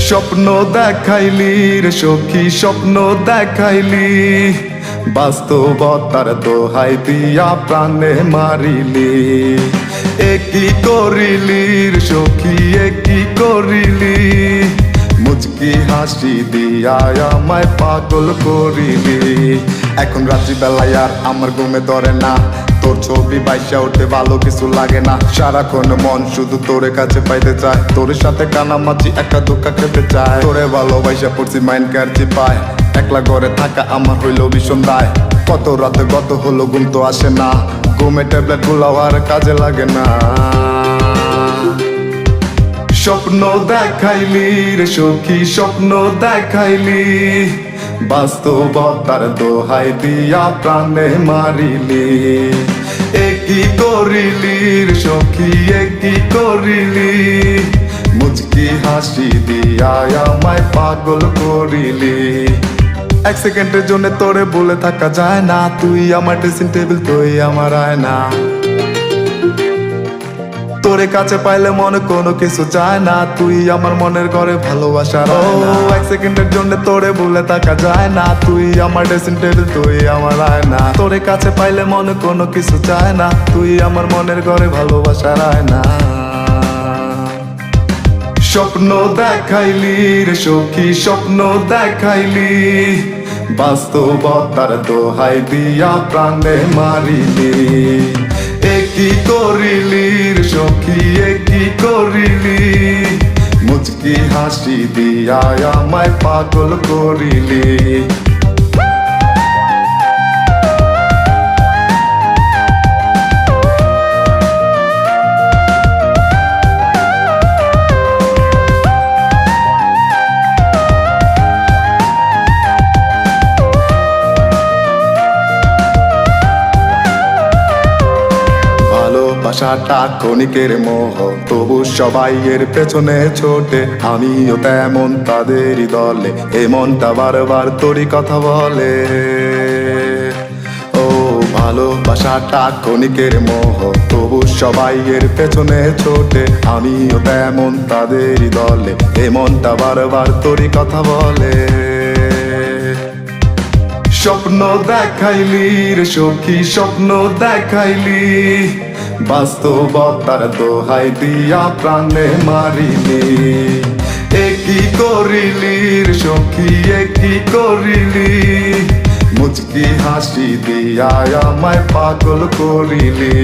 স্বপ্ন দেখাইলি রে সখী, স্বপ্ন দেখাইলি, বাস্তবতার দোহাই দিয়া প্রাণে মারিলি। কি করিলি রে সখী, কি করিলি, মুচকি হাসি দিয়া আমায় পাগল করিলি। এখন রাত্রি বেলায় আর আমার ঘুমে ধরে না, তোর ছবি বাইসা উঠে ভালো কিছু লাগে না। সারাক্ষণ মন শুধু তোর কাছে পাইতে চায়, তোর সাথে কানামাছি একা ধোকা খেতে চায়। তোরে ভালোবাসা পড়ছি মাইন্ড কারছি পায়, একলা ঘরে থাকা আমার হইল ভীষণ দায়। কত রাতে গত হলো ঘুম তো আসে না, ঘুমে ট্যাবলেট গুলাও আর কাজে লাগে না। স্বপ্ন দেখাইলি রে সখী, স্বপ্ন দেখাইলি, বাস্তবতার দোহাই দিয়া প্রাণে মারিলি। কি করিলি রে সখী, কি করিলি, মুচকি হাসি দিয়া আমায় পাগল করিলি। এক সেকেন্ডের জন্য তোরে বলে থাকা যায় না, তুই আমার ড্রেসিং টেবিল, তুই আমার আয়না। তোরে কাছে পাইলে মনে কোনো কিছু চায় না, তুই আমার মনের ঘরে ভালোবাসা। এক সেকেন্ডের জন্য তোরে ভুলে থাকা যায় না, তুই আমার ড্রেসিং টেবিল, তুই আমার আয়না। তোরে কাছে পাইলে মনে কোনো কিছু চায় না, তুই আমার মনের ঘরে ভালোবাসা রায় না। স্বপ্ন দেখাইলি রে সখী, স্বপ্ন দেখাইলি, বাস্তবতার দোহাই দিয়া প্রাণে মারিলি। কি করিলি রে সখী, কি করিলি, মুচকি হাসি দিয়া আমায় পাগল করিলি। ভালোবাসাটা ক্ষণিকের মোহ, তবু সবাই এর পেছনে ছোটে। আমিও তেমন তাদেরই দলে, এ মনটা বারবার তোরই কথা বলে। ও ভালোবাসাটা ক্ষণিকের মোহ, তবু সবাই এর পেছনে ছোটে। আমিও তেমন তাদেরই দলে, এ মনটা বারবার তোরই কথা বলে। স্বপ্ন দেখাইলি রে সখী, স্বপ্ন দেখাইলি, বাস্তবতার দোহাই দিয়া প্রাণে মারিলি। কি করিলি রে সখী, কি করিলি, মুচকি হাসি দিয়া আমায় পাগল করিলি।